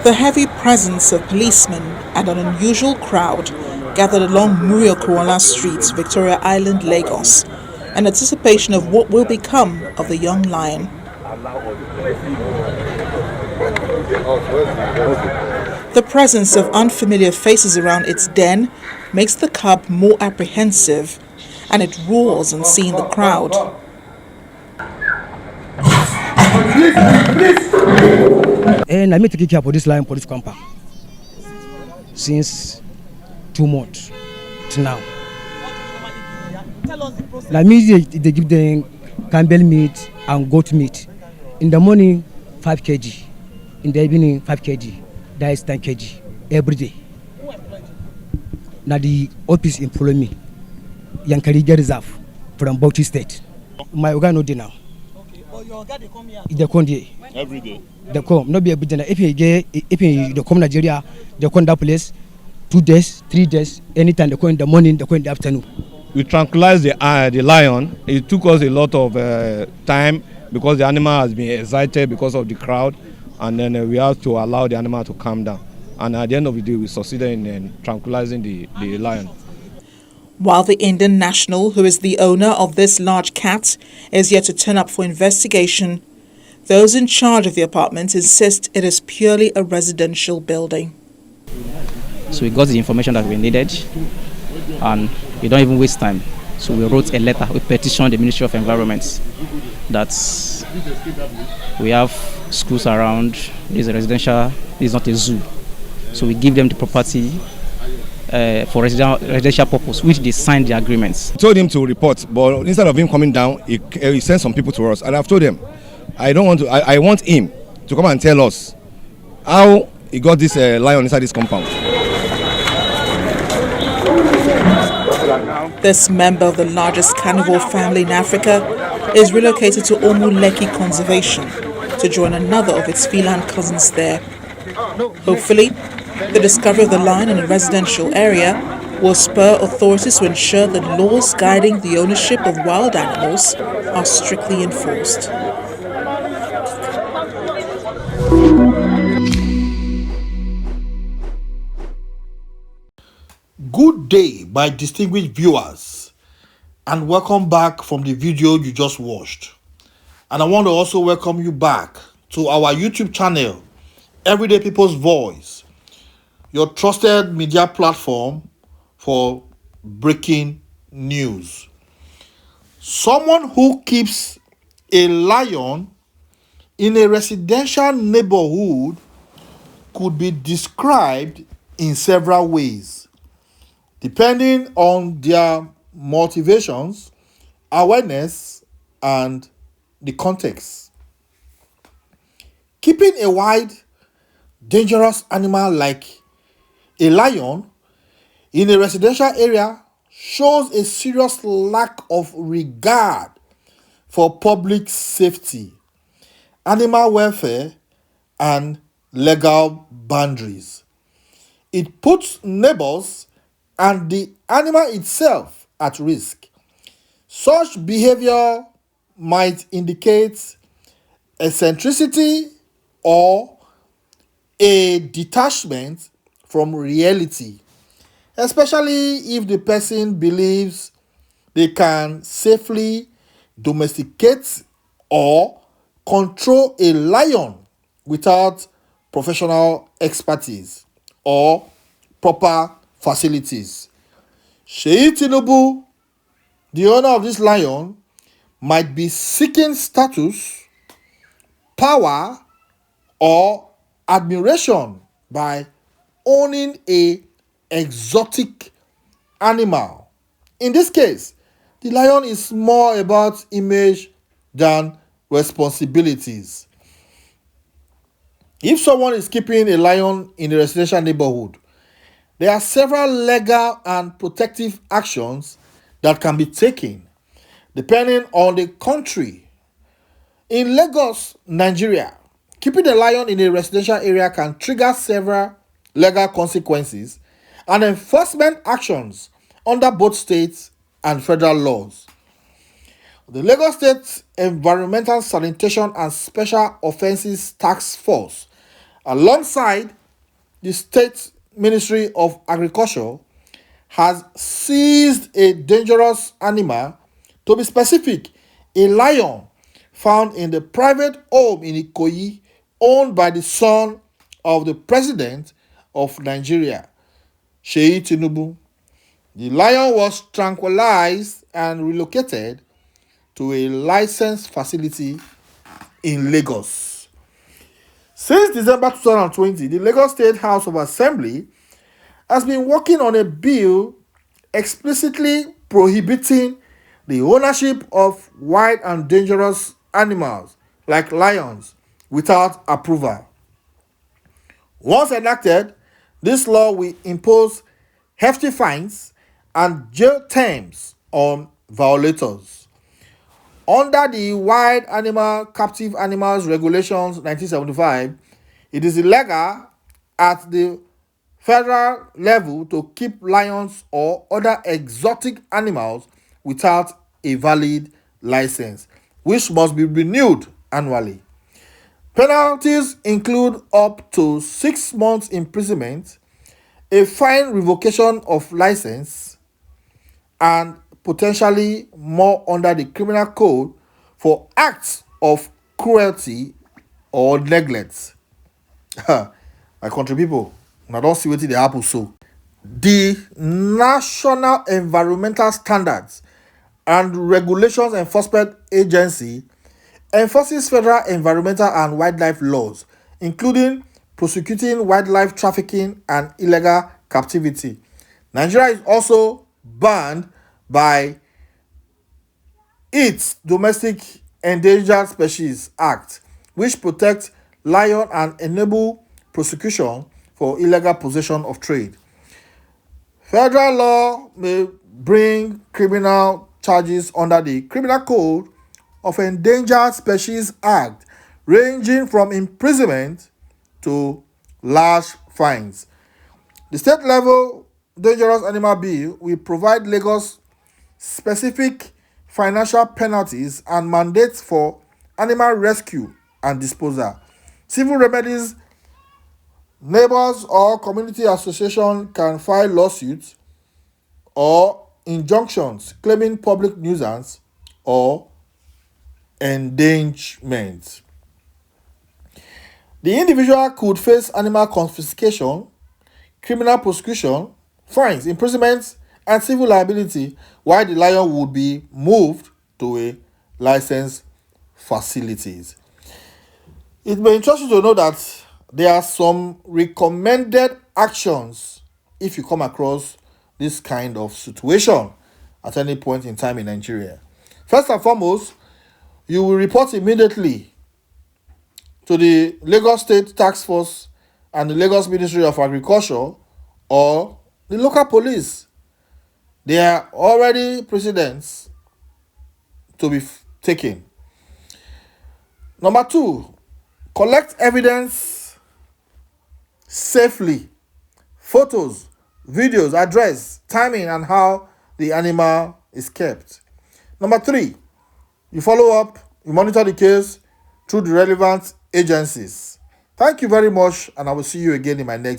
The heavy presence of policemen and an unusual crowd gathered along Murio Kuala Street, Victoria Island, Lagos, in anticipation of what will become of the young lion. The presence of unfamiliar faces around its den makes the cub more apprehensive, and it roars on seeing the crowd. And I made to take care for this lion police compound since 2 months to now. Like me, they give them camel meat and goat meat. In the morning, 5 kg. In the evening, 5 kg. That is 10 kg every day. Now the office employ me, Yankari Reserve from Bauchi State. My organ no dey now. Okay, but your organ they come here. They come here every day. They come. No be every day. If they come Nigeria, they come that place 2 days, 3 days. Anytime they come in the morning, they come in the afternoon. We tranquilized the lion. It took us a lot of time because the animal has been excited because of the crowd, and then we have to allow the animal to calm down. And at the end of the day, we succeeded in tranquilizing the lion. While the Indian national, who is the owner of this large cat, is yet to turn up for investigation, those in charge of the apartment insist it is purely a residential building. So we got the information that we needed, and we don't even waste time. So we wrote a letter, we petitioned the Ministry of Environment that we have schools around, this is a residential, this is not a zoo. So we give them the property for residential purpose, which they signed the agreements. I told him to report, but instead of him coming down, he sent some people to us. And I've told him, I don't want to. I want him to come and tell us how he got this lion inside this compound. This member of the largest carnivore family in Africa is relocated to Omuleki Conservation to join another of its feline cousins there. Hopefully, the discovery of the lion in a residential area will spur authorities to ensure that laws guiding the ownership of wild animals are strictly enforced. Good day, my distinguished viewers, and welcome back from the video you just watched. And I want to also welcome you back to our YouTube channel, Everyday People's Voice, your trusted media platform for breaking news. Someone who keeps a lion in a residential neighborhood could be described in several ways, depending on their motivations, awareness, and the context. Keeping a wild, dangerous animal like a lion in a residential area shows a serious lack of regard for public safety, animal welfare, and legal boundaries. It puts neighbors and the animal itself at risk. Such behavior might indicate eccentricity or a detachment from reality, especially if the person believes they can safely domesticate or control a lion without professional expertise or proper facilities. Seyi Tinubu, the owner of this lion, might be seeking status, power, or admiration by owning a exotic animal. In this case, the lion is more about image than responsibilities. If someone is keeping a lion in a residential neighborhood, there are several legal and protective actions that can be taken, depending on the country. In Lägos, Nigeria, keeping a lion in a residential area can trigger several legal consequences and enforcement actions under both states and federal laws. The Lagos State Environmental Sanitation and Special Offences Task Force alongside the State Ministry of Agriculture, has seized a dangerous animal, to be specific, a lion found in the private home in Ikoyi, owned by the son of the President of Nigeria, Seyi Tinubu. The lion was tranquilized and relocated to a licensed facility in Lägos. Since December 2020, the Lagos State House of Assembly has been working on a bill explicitly prohibiting the ownership of wild and dangerous animals like lions without approval. Once enacted, this law will impose hefty fines and jail terms on violators. Under the Wild Animal Captive Animals Regulations 1975, it is illegal at the federal level to keep lions or other exotic animals without a valid license, which must be renewed annually. Penalties include up to 6 months imprisonment, a fine, revocation of license, and potentially more under the criminal code for acts of cruelty or neglect. My country people, I don't see what they happen so. The National Environmental Standards and Regulations Enforcement Agency enforces federal environmental and wildlife laws, including prosecuting wildlife trafficking and illegal captivity. Nigeria is also banned by its Domestic Endangered Species Act, which protects lion and enable prosecution for illegal possession of trade. Federal law may bring criminal charges under the Criminal Code of Endangered Species Act, ranging from imprisonment to large fines. The state level Dangerous Animal Bill will provide Lagos specific financial penalties and mandates for animal rescue and disposal. Civil remedies, neighbors or community association can file lawsuits or injunctions claiming public nuisance or endangerment. The individual could face animal confiscation, criminal prosecution, fines, imprisonment, and civil liability, while the lion would be moved to a licensed facilities. It may interest you to know that there are some recommended actions if you come across this kind of situation at any point in time in Nigeria. First and foremost, you will report immediately to the Lagos State Task Force and the Lagos Ministry of Agriculture or the local police. There are already precedents to be taken. Number 2, collect evidence safely. Photos, videos, address, timing, and how the animal is kept. Number 3, you follow up, you monitor the case through the relevant agencies. Thank you very much, and I will see you again in my next